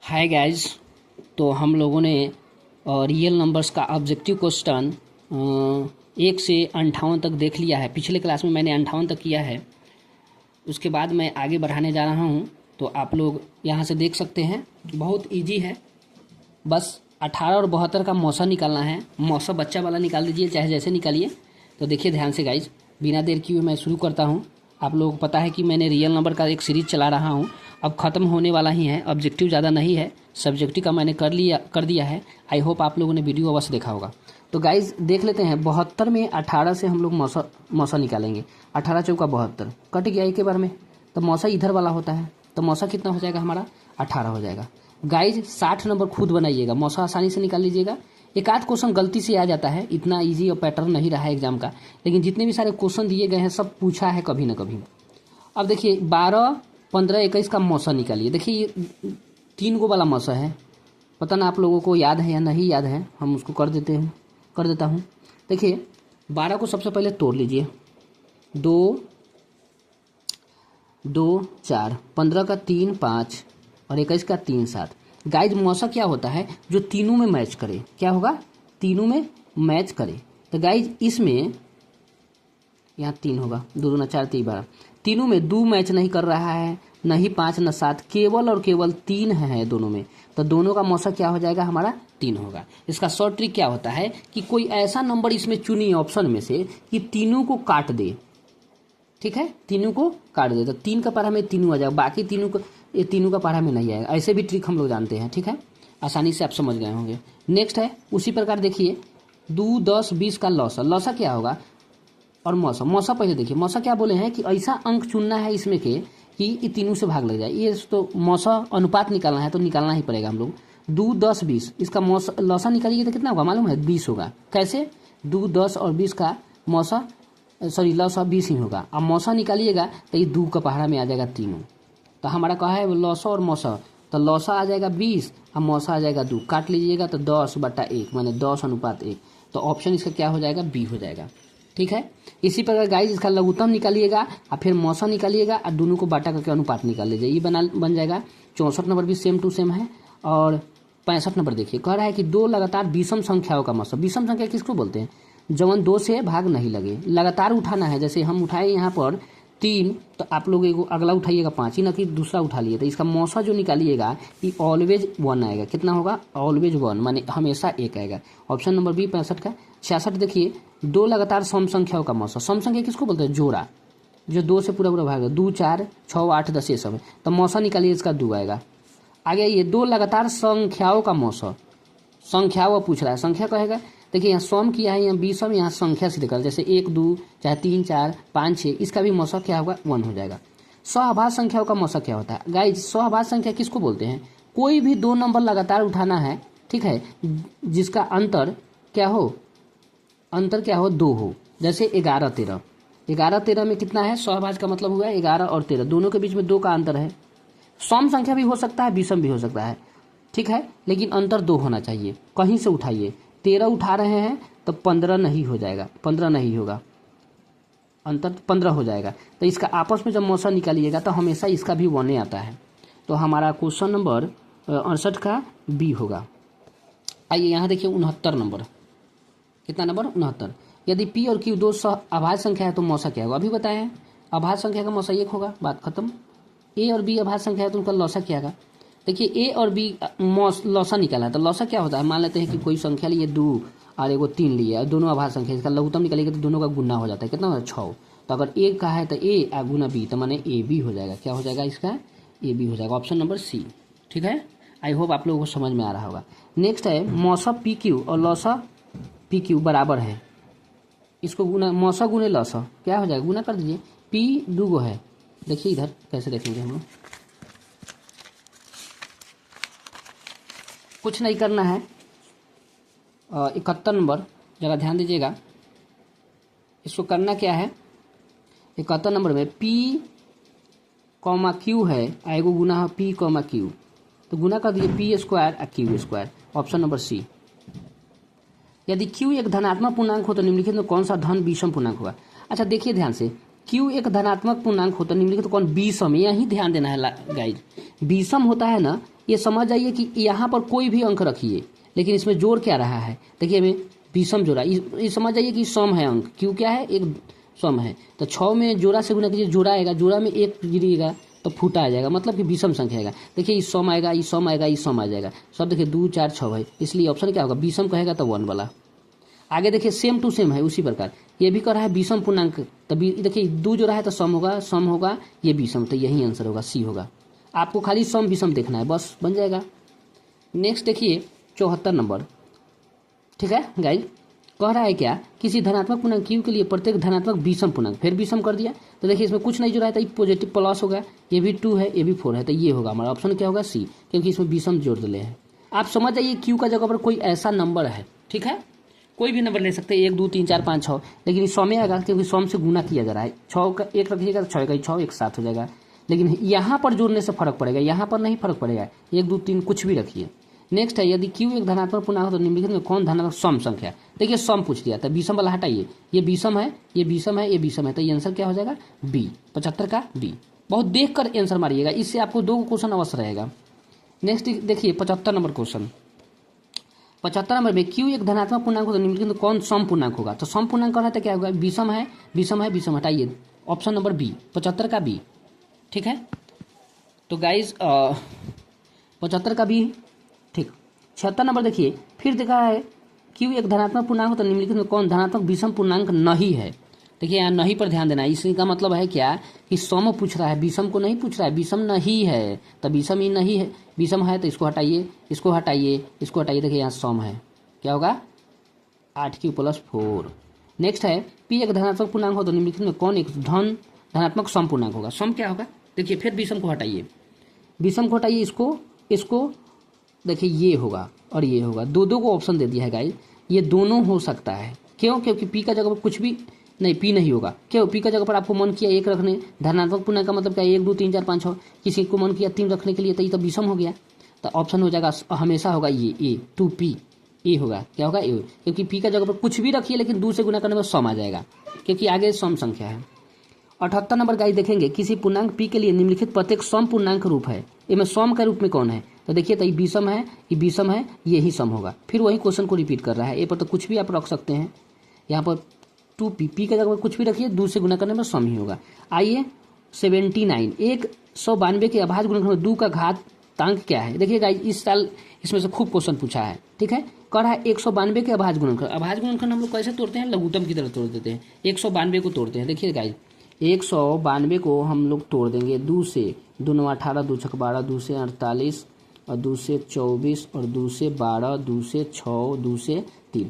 Hi guys. तो हम लोगों ने रियल नंबर्स का ऑब्जेक्टिव क्वेश्चन 1 से 58 तक देख लिया है। पिछले क्लास में मैंने 58 तक किया है। उसके बाद मैं आगे बढ़ाने जा रहा हूँ, तो आप लोग यहाँ से देख सकते हैं। बहुत इजी है, बस 18 और 72 का मौसा निकालना है। मौसा बच्चा वाला निकाल दीजिए, चाहे जैसे निकालिए। तो देखिए ध्यान से गाइज, बिना देर किए मैं शुरू करता हूँ। आप लोगों को पता है कि मैंने रियल नंबर का एक सीरीज चला रहा हूँ, अब ख़त्म होने वाला ही है। ऑब्जेक्टिव ज़्यादा नहीं है, सब्जेक्टिव का मैंने कर दिया है। आई होप आप लोगों ने वीडियो अवश्य देखा होगा। तो गाइज देख लेते हैं, 72 में 18 से हम लोग मौसा निकालेंगे। 18 चौका 72 कट गया एक बार में, तो मौसा इधर वाला होता है, तो मौसा कितना हो जाएगा हमारा 18 हो जाएगा। गाइज 60 नंबर खुद बनाइएगा, मौसा आसानी से निकाल लीजिएगा। एक आध क्वेश्चन गलती से आ जाता है, इतना इजी और पैटर्न नहीं रहा है एग्जाम का, लेकिन जितने भी सारे क्वेश्चन दिए गए हैं सब पूछा है कभी ना कभी। अब देखिए 12, 15, 21 का मौसा निकालिए। देखिए ये 3 गो वाला मौसा है, पता ना आप लोगों को याद है या नहीं याद है, हम उसको कर देता हूँ। देखिए 12 को सबसे पहले तोड़ लीजिए, 2 2 4, 15 का 3 5 और 21 का 3 7। गाइज मौसा क्या होता है, जो तीनों में मैच करे। क्या होगा, तीनों में मैच करे। तो गाइज इसमें यहाँ 3 होगा, 2 दूना 4 3 12। तीनों में 2 मैच नहीं कर रहा है, नहीं 5 न 7, केवल और केवल 3 है दोनों में। तो दोनों का मौसा क्या हो जाएगा हमारा 3 होगा। इसका शॉर्ट ट्रिक क्या होता है कि कोई ऐसा नंबर इसमें चुनिए ऑप्शन में से कि तीनों को काट दे। ठीक है, तीनों को काट दे तो 3 का पारा में तीनों आ जाएगा, बाकी तीनों का पारा में नहीं आएगा। ऐसे भी ट्रिक हम लोग जानते हैं। ठीक है, आसानी से आप समझ गए होंगे। नेक्स्ट है उसी प्रकार देखिए 2 10 20 का लौसा क्या होगा, और मौसा पहले देखिए। मौसा क्या बोले हैं कि ऐसा अंक चुनना है इसमें के कि ये तीनों से भाग लग जाए। ये तो मौसा अनुपात निकालना है, तो निकालना ही पड़ेगा हम लोग। 2 10 20 इसका लौसा निकालिए तो कितना होगा मालूम है, 20 होगा। कैसे, 2 10 और 20 का लौसा 20 ही होगा। अब मौसा निकालिएगा तो ये 2 का पहाड़ा में आ जाएगा तीनों। तो हमारा कहा है लौसा और मौसा, तो लौसा आ जाएगा 20 और मौसा आ जाएगा 2। काट लीजिएगा तो 10/1 माने 10:1। तो ऑप्शन इसका क्या हो जाएगा, बी हो जाएगा। ठीक है, इसी प्रकार गाइज इसका लघुत्तम निकालिएगा और फिर मौसा निकालिएगा और दोनों को बाटा करके अनुपात निकाल लीजिए। ये बन जाएगा। 64 नंबर भी सेम टू सेम है। और 65 नंबर देखिए, कह रहा है कि 2 लगातार विषम संख्याओं का मौसा। विषम संख्या किसको बोलते हैं, जवन 2 से भाग नहीं लगे, लगातार उठाना है। जैसे हम उठाए यहाँ पर 3, तो आप लोग एगो अगला उठाइएगा 5 ही, ना कि दूसरा उठा लिए। तो इसका मौसा जो निकालिएगा ये ऑलवेज 1 आएगा। कितना होगा, ऑलवेज 1 माने हमेशा 1 आएगा। ऑप्शन नंबर बी 65 का। 66 देखिए 2 लगातार सम संख्याओं का मौसा। सम संख्या किसको बोलते हैं, जोड़ा, जो 2 से पूरा भाग है। 2 4 6 8 10 ये सब है, तो मौसा निकालिए इसका 2 आएगा। आगे ये 2 लगातार संख्याओं का मौसा। संख्या वो पूछ रहा है, संख्या कहेगा। देखिए यहाँ सम किया है, यहाँ विषम, यहाँ संख्या से निकल, जैसे 1 2 चाहे 3 4 5 6, इसका भी मौसा क्या होगा 1 हो जाएगा। सहभाज्य संख्याओं का मौसा क्या होता है गाइज, सहभाज्य संख्या किसको बोलते हैं, कोई भी 2 नंबर लगातार उठाना है, ठीक है, जिसका अंतर क्या हो 2 हो। जैसे 11 13 में कितना है, सहभाज्य का मतलब हुआ 11 और 13, दोनों के बीच में 2 का अंतर है। सम संख्या भी हो सकता है, विषम भी हो सकता है, ठीक है, लेकिन अंतर 2 होना चाहिए। कहीं से उठाइए, 13 उठा रहे हैं तो 15 नहीं हो जाएगा, 15 नहीं होगा, अंतर 15 हो जाएगा। तो इसका आपस में जब मौसा निकालिएगा तो हमेशा इसका भी 1 आता है। तो हमारा क्वेश्चन नंबर 68 का बी होगा। आइए यहाँ देखिए 69 नंबर, कितना नंबर 69। यदि पी और क्यू 2 अभाज्य संख्या है तो मौसा क्या होगा, अभी बताए हैं। अभाज्य संख्या का मौसा 1 होगा, बात खत्म। ए और बी अभाज्य संख्या है तो उनका लौसा क्या होगा। देखिए ए और बी लौसा निकाला है, तो लौसा क्या होता है, मान लेते हैं कि कोई संख्या लिए 2 और एगो 3 लिए, और दोनों अभाज्य संख्या, इसका लघुत्तम निकालेगा तो दोनों का गुना हो जाता है। कितना होता है 6। तो अगर ए का है तो ए गुना बी, तो माने ए बी हो जाएगा। क्या हो जाएगा इसका, ए बी हो जाएगा। Option number C. ठीक है, आई होप आप लोगों को समझ में आ रहा होगा। नेक्स्ट है मौसा पी क्यू और लौसा पी क्यू बराबर है। इसको गुना, मौसा गुने लौसा क्या हो जाएगा, गुना कर दीजिए। पी 2 गो है, देखिए इधर कैसे देखेंगे हम लोग, कुछ नहीं करना है। 71 नंबर जरा ध्यान दीजिएगा, इसको करना क्या है। 71 नंबर में P, Q है, आएगो गुना है P, Q, तो गुना कर दिए P² और Q²। Option number C. यदि Q एक धनात्मक पूर्णांक हो तो निम्नलिखित में कौन सा धन विषम पूर्णांक होगा। अच्छा देखिए ध्यान से, Q एक धनात्मक पूर्णांक हो तो निम्नलिखित कौन विषम, यही ध्यान देना है गाइज। विषम होता है ना, ये समझ जाइए कि यहाँ पर कोई भी अंक रखिए, लेकिन इसमें जोड़ क्या रहा है, देखिए हमें विषम जोड़ा, ये समझ जाइए कि सम है अंक, क्यों क्या है, एक सम है। तो 6 में जोड़ा से गुना कीजिए, जोड़ा आएगा, जोड़ा में 1 गिरिएगा तो फूटा आ जाएगा, मतलब कि विषम संख्या आएगा। देखिए इस सम आएगा, इस सम आएगा, इस सम आ जाएगा, सब देखिए 2 4 6 है, इसलिए ऑप्शन क्या होगा, विषम कहेगा तो 1 वाला। आगे देखिए सेम टू सेम है उसी प्रकार, ये भी कर रहा है विषम पूर्णांक, तभी देखिए 2 जो रहा है तो सम होगा, सम होगा, ये विषम, तो यही आंसर होगा, सी होगा। आपको खाली सम विषम देखना है, बस बन जाएगा। नेक्स्ट देखिए 74 नंबर, ठीक है गाइस, कह रहा है क्या, किसी धनात्मक पूर्णांक q के लिए प्रत्येक धनात्मक विषम पूर्णांक, फिर विषम कर दिया, तो देखिए इसमें कुछ नहीं जुड़ा है, तो ये पॉजिटिव प्लस होगा, ये भी 2 है, ये भी 4 है, तो ये होगा हमारा ऑप्शन क्या होगा, सी, क्योंकि इसमें विषम जोड़ दिले हैं। आप समझ जाइए q का जगह पर कोई ऐसा नंबर है, ठीक है, कोई भी नंबर ले सकते हैं, 1 2 3 4 5 6, लेकिन इस 100 में आएगा क्योंकि 100 से गुना किया जा रहा है, 6 का 1 रखिएगा तो 6 का 6 एक साथ हो जाएगा, लेकिन यहाँ पर जोड़ने से फर्क पड़ेगा, यहाँ पर नहीं फर्क पड़ेगा, 1 2 3 कुछ भी रखिए। नेक्स्ट है, यदि q एक धनात्मक पूर्णांक हो तो निम्नलिखित में कौन धनात्मक सम संख्या, देखिए सम पूछ दिया था, विषम वाला हटाइए, ये विषम है, ये विषम है, ये विषम है, तो ये आंसर क्या हो जाएगा, बी, 75 का बी। बहुत देख कर आंसर मारिएगा, इससे आपको 2 क्वेश्चन अवश्य रहेगा। नेक्स्ट देखिए 75 नंबर क्वेश्चन, 75 नंबर में q एक धनात्मक पूर्णांक हो तो निम्नलिखित में कौन सम पूर्णांक होगा, तो सम पूर्णांक करना तो क्या होगा, विषम है, विषम है, विषम, हटाइए, ऑप्शन नंबर बी, 75 का बी, ठीक है। तो गाइज 75 का बी, ठीक। 76 नंबर देखिए, फिर देखा है q एक धनात्मक पूर्णांक हो तो निम्नलिखित में कौन धनात्मक विषम पूर्णांक नहीं है, देखिए यहाँ नहीं पर ध्यान देना है, इसका मतलब है क्या कि सम पूछ रहा है, विषम को नहीं पूछ रहा है, विषम नहीं है, तो विषम ही नहीं है, विषम है तो इसको हटाइए, इसको हटाइए, इसको हटाइए, देखिए यहाँ सम है, क्या होगा 8q + 4। नेक्स्ट है p एक धनात्मक पूर्णांक हो तो निम्नलिखित में कौन एक धनात्मक सम पूर्णांक होगा, सम क्या होगा, देखिए फिर विषम को हटाइए, विषम को हटाइए, इसको देखिए ये होगा और ये होगा, दो को ऑप्शन दे दिया है गाइस, ये दोनों हो सकता है, क्यों, क्योंकि p का जगह पर कुछ भी नहीं, p नहीं होगा, क्यों, p का जगह पर आपको मन किया 1 रखने, धनात्मक पूर्णांक का मतलब क्या, 1 2 3 4 5 6, किसी को मन किया 3 रखने के लिए, तो ये तो विषम हो गया, तो ऑप्शन हो जाएगा हमेशा होगा ये ए, 2p, ए होगा, क्या होगा ए, क्योंकि p का जगह पर कुछ भी रखिए लेकिन 2 से गुना करने में सम आ जाएगा, क्योंकि आगे सम संख्या है। 78 नंबर गाइस देखेंगे, किसी पूर्णांक p के लिए निम्नलिखित प्रत्येक सम पूर्णांक रूप है, इनमें सम का रूप में कौन है, तो देखिए तो ये विषम है, ये विषम है, ये ही सम होगा, फिर वही क्वेश्चन को रिपीट कर रहा है, ए पर तो कुछ भी आप रख सकते हैं, यहाँ पर 2p, p का जगह पर कुछ भी रखिए, 2 से गुना करने में सम ही होगा। आइए 79, 192 के अभाज्य गुणनखंड में 2 का घातांक क्या है, देखिए गाइस इस साल इसमें से खूब क्वेश्चन पूछा है, ठीक है, कह रहा है 192 के अभाज्य गुणनखंड, अभाज्य गुणनखंड हम लोग कैसे तोड़ते हैं, लघुत्तम की तरह तोड़ देते हैं, 192 को तोड़ते हैं, देखिए गाइस 192 को हम लोग तोड़ देंगे 2 से, 2 9 18, 2 6 12, 2 से 48 और 2 से 24 और 2 से 12, 2 से 6, 2 से 3,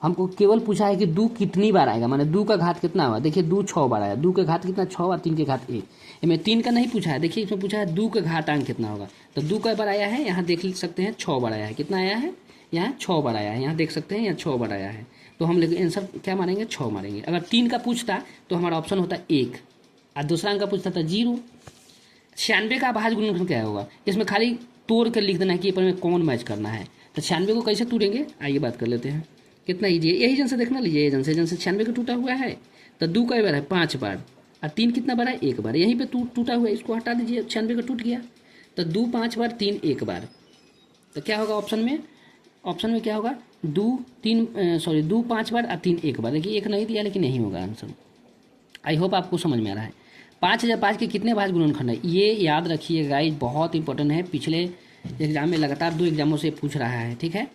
हमको केवल पूछा है कि 2 कितनी बार आएगा, माने 2 का घात कितना हुआ, देखिए 2 6 बार आया, 2 के घात कितना 6 और 3 के घात 1, इसमें 3 का नहीं पूछा है, देखिए इसमें पूछा है 2 का घातांक कितना होगा, तो 2 कई बार आया है, यहाँ देख सकते हैं 6 बार आया है, कितना आया है, यहाँ 6 बार आया है, यहाँ देख सकते हैं यहाँ 6 बार आया है, तो हम लेकिन आंसर क्या मारेंगे, 6 मारेंगे। अगर 3 का पूछता तो हमारा ऑप्शन होता 1 और दूसरा अंक का पूछता था 0। 96 का अभाज्य गुणनखंड क्या होगा, इसमें खाली तोड़ कर लिख देना है कि पर में कौन मैच करना है, तो 96 को कैसे तोड़ेंगे, आइए बात कर लेते हैं, कितना ईजी है, यही जन से देखना, लीजिए जन से 96 का टूटा हुआ है, तो 2 कई बार है 5 बार और 3 कितना बार है 1 बार, यहीं पे टूटा हुआ है, इसको हटा दीजिए, 96 का टूट गया, तो 2 5 बार 3 1 बार, तो क्या होगा ऑप्शन में क्या होगा 2 5 बार और 3 1 बार, देखिए 1 नहीं दिया लेकिन यही होगा आंसर। आई होप आपको समझ में आ रहा है। 5005 के कितने अभाज्य गुणनखंड है, ये याद रखिए गाइज, बहुत इंपॉर्टेंट है, पिछले एग्जाम में लगातार 2 एग्जामों से पूछ रहा है, ठीक है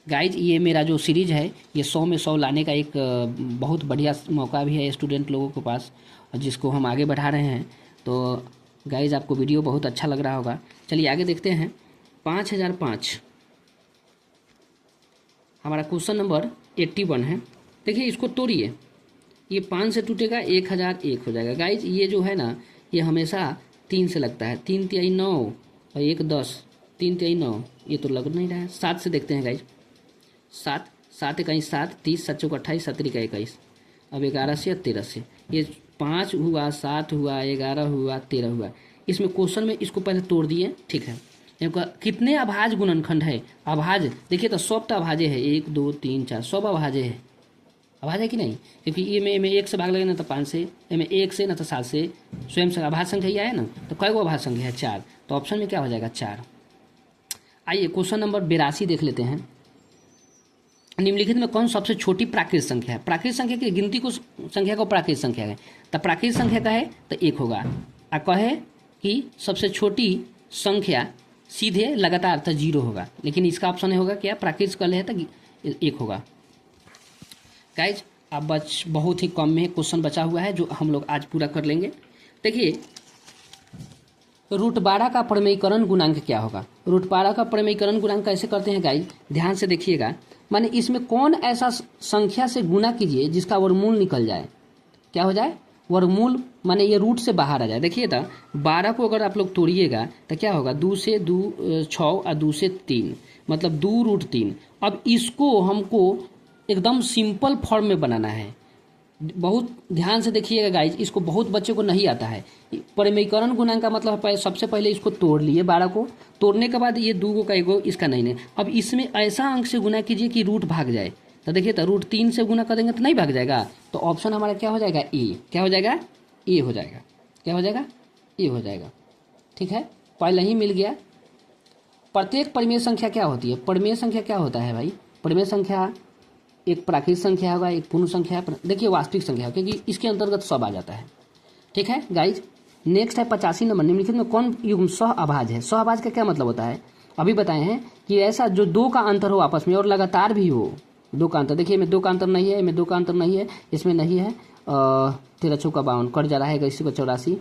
गाइज। ये मेरा जो सीरीज है ये 100 में 100 लाने का एक बहुत बढ़िया मौका भी है स्टूडेंट लोगों के पास, जिसको हम आगे बढ़ा रहे हैं, तो गाइज आपको वीडियो बहुत अच्छा लग रहा होगा। चलिए आगे देखते हैं। 5005 हमारा क्वेश्चन नंबर 81 है, देखिए इसको तोड़िए, ये 5 से टूटेगा 1001 हो जाएगा गाइज। ये जो है ना ये हमेशा 3 से लगता है, 3 तिहाई 9 और 1 10, 3 तिहाई 9, ये तो लग नहीं रहा है। 7 से देखते हैं गाइज, 7 इकाई 7, 30 7 चौक 28, 7 इकाई 21, अब 11 से 13 से, ये 5 हुआ, 7 हुआ, 11 हुआ, 13 हुआ। इसमें क्वेश्चन में इसको पहले तोड़ दिए, ठीक है। कितने अभाज्य गुणनखंड है, अभाज्य देखिए तो सब तो अभाज्य है, 1 2 3 4 सब अभाज्य है, अभाज्य है कि नहीं, क्योंकि ये में 1 से भाग लगे ना तो 5 से, में 1 से ना तो 7 से, स्वयं से अभाज्य संख्या ही आया ना, तो कई गो अभाज्य संख्या है 4, तो ऑप्शन में क्या हो जाएगा 4, आइए क्वेश्चन नंबर 82 देख लेते हैं। निम्नलिखित में कौन सबसे छोटी प्राकृत संख्या है? प्राकृत संख्या की गिनती को संख्या को प्राकृत संख्या है, तो प्राकृत संख्या का है तो 1 होगा। आ कहे कि सबसे छोटी संख्या सीधे लगातार तो 0 होगा, लेकिन इसका ऑप्शन होगा क्या? प्राकृत कल है तो 1 होगा। गाइज अब बहुत ही कम में क्वेश्चन बचा हुआ है जो हम लोग आज पूरा कर लेंगे। देखिए √12 का प्रमेयीकरण गुणांक क्या होगा? √12 का प्रमेयीकरण गुणांक कैसे करते हैं गाइज? ध्यान से देखिएगा। माने इसमें कौन ऐसा संख्या से गुना कीजिए जिसका वर्गमूल निकल जाए। क्या हो जाए? वर्गमूल, माने ये रूट से बाहर आ जाए। देखिए तो 12 को अगर आप लोग तोड़िएगा तो क्या होगा? 2 से 2 6 और 2 से 3 मतलब 2√3। अब इसको हमको एकदम सिंपल फॉर्म में बनाना है। बहुत ध्यान से देखिएगा गाइज, इसको बहुत बच्चे को नहीं आता है। परिमेयीकरण गुणांक का मतलब है सबसे पहले इसको तोड़ लिए 12 को, तोड़ने के बाद ये 2 का एगो इसका नहीं। अब इसमें ऐसा अंक से गुना कीजिए कि रूट भाग जाए। तो देखिए तो √3 से गुना कर देंगे तो नहीं भाग जाएगा, तो ऑप्शन हमारा क्या हो जाएगा? ए। क्या हो जाएगा? ए हो जाएगा। क्या हो जाएगा? ए हो जाएगा। ठीक है, पहले ही मिल गया। प्रत्येक परिमेय संख्या क्या होती है? परिमेय संख्या क्या होता है भाई? परिमेय संख्या एक प्राकृत संख्या होगा, एक पूर्ण संख्या, देखिए वास्तविक संख्या, क्योंकि इसके अंतर्गत सब आ जाता है। ठीक है गाइज, नेक्स्ट है 85 नंबर। निम्नलिखित में कौन युग्म सहअभाज्य है? सहअभाज्य का क्या मतलब होता है? अभी बताए हैं कि ऐसा जो 2 का अंतर हो आपस में और लगातार भी हो। 2 का अंतर, देखिए में 2 का अंतर नहीं है, में 2 का अंतर नहीं है, इसमें नहीं है। 13 चौका 52 कट जा रहा है, इसी को 84।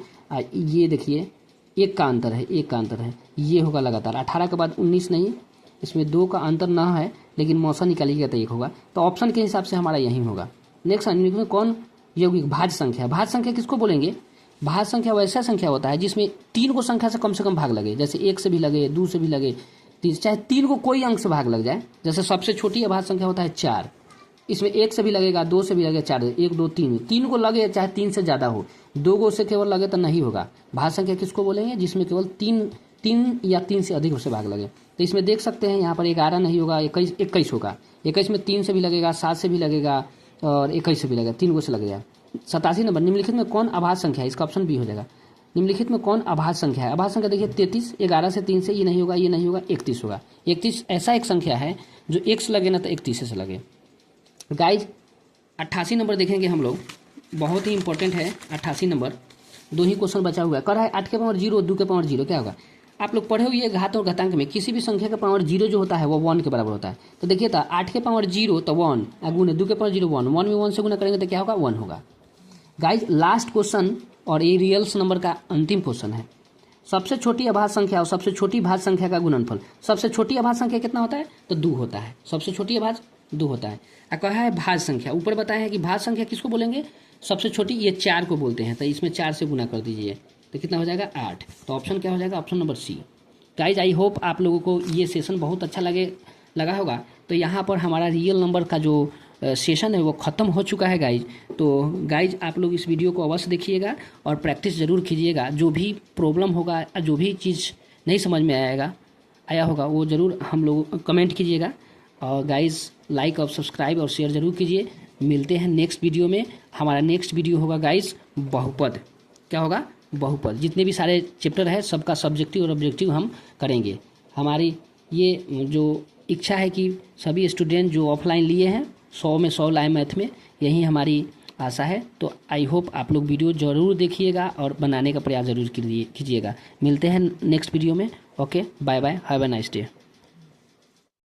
ये देखिए 1 का अंतर है, 1 का अंतर है, ये होगा लगातार। 18 के बाद 19 नहीं, इसमें 2 का अंतर ना है, लेकिन मौसा निकालिएगा तो 1 होगा। तो ऑप्शन के हिसाब से हमारा यही होगा। नेक्स्ट निम्नलिखित में कौन यौगिक भाज्य संख्या? भाज्य संख्या किसको बोलेंगे? भाज्य संख्या वैसा संख्या होता है जिसमें 3 को संख्या से कम भाग लगे, जैसे 1 से भी लगे, 2 से भी लगे, चाहे 3 को कोई अंक से भाग लग जाए। जैसे सबसे छोटी अभाज्य संख्या होता है 4, इसमें 1 से भी लगेगा, 2 से भी लगेगा, 4, 1 2 3, 3 को लगे चाहे 3 से ज़्यादा हो, 2 को से केवल लगे तो नहीं होगा। भाज्य संख्या किसको बोलेंगे? जिसमें केवल 3 या 3 से अधिक उससे भाग लगे। तो इसमें देख सकते हैं यहाँ पर 11 नहीं होगा, 21 होगा। 21 में 3 से भी लगेगा, 7 से भी लगेगा और 21 से भी लगेगा, 3 को से लगेगा। 87 नंबर। निम्नलिखित में कौन अभाज्य संख्या है? इसका ऑप्शन बी हो जाएगा। निम्नलिखित में कौन अभाज्य संख्या है? अभाज्य संख्या देखिए 33, 11 से 3 से ये नहीं होगा, ये नहीं होगा, 31 होगा। 31 ऐसा एक संख्या है जो 1 से लगे ना तो 31 से लगे। गाइज 88 नंबर देखेंगे हम लोग, बहुत ही इंपॉर्टेंट है 88 नंबर। 2 ही क्वेश्चन बचा हुआ है। कर रहा है 8 के पावर 0, 2 के पावर 0 क्या होगा? आप लोग पढ़े हुए घात और घातांक में किसी भी संख्या का पावर 0 जो होता है वो 1 के बराबर होता है। तो देखिए था 8 के पावर 0 तो 1, गुने 2 के पावर 0 1, 1 में 1 से गुना करेंगे तो क्या होगा? 1 होगा। गाइज लास्ट क्वेश्चन और ये रियल्स नंबर का अंतिम क्वेश्चन है। सबसे छोटी अभाज्य संख्या और सबसे छोटी भाज्य संख्या का गुणनफल। सबसे छोटी अभाज्य संख्या कितना होता है? तो 2 होता है। सबसे छोटी अभाज्य 2 होता है। कहा है भाज्य संख्या, ऊपर बताया है कि भाज्य संख्या किसको बोलेंगे? सबसे छोटी, ये 4 को बोलते हैं। तो इसमें 4 से गुना कर दीजिए तो कितना हो जाएगा? 8। तो ऑप्शन क्या हो जाएगा? Option number C. Guys I hope आप लोगों को ये सेशन बहुत अच्छा लगा होगा। तो यहाँ पर हमारा रियल नंबर का जो सेशन है वो ख़त्म हो चुका है गाइज। तो गाइज आप लोग इस वीडियो को अवश्य देखिएगा और प्रैक्टिस ज़रूर कीजिएगा। जो भी प्रॉब्लम होगा, जो भी चीज़ नहीं समझ में आया होगा वो ज़रूर हम लोग कमेंट कीजिएगा। और गाइज लाइक और सब्सक्राइब और शेयर ज़रूर कीजिए। मिलते हैं नेक्स्ट वीडियो में। हमारा नेक्स्ट वीडियो होगा गाइज बहुपद। क्या होगा? बहुपद। जितने भी सारे चैप्टर है सबका सब्जेक्टिव और ऑब्जेक्टिव हम करेंगे। हमारी ये जो इच्छा है कि सभी स्टूडेंट जो ऑफलाइन लिए हैं 100 में 100 लाए मैथ में, यही हमारी आशा है। तो आई होप आप लोग वीडियो ज़रूर देखिएगा और बनाने का प्रयास ज़रूर कीजिएगा। मिलते हैं नेक्स्ट वीडियो में। Okay, bye bye, have a nice day.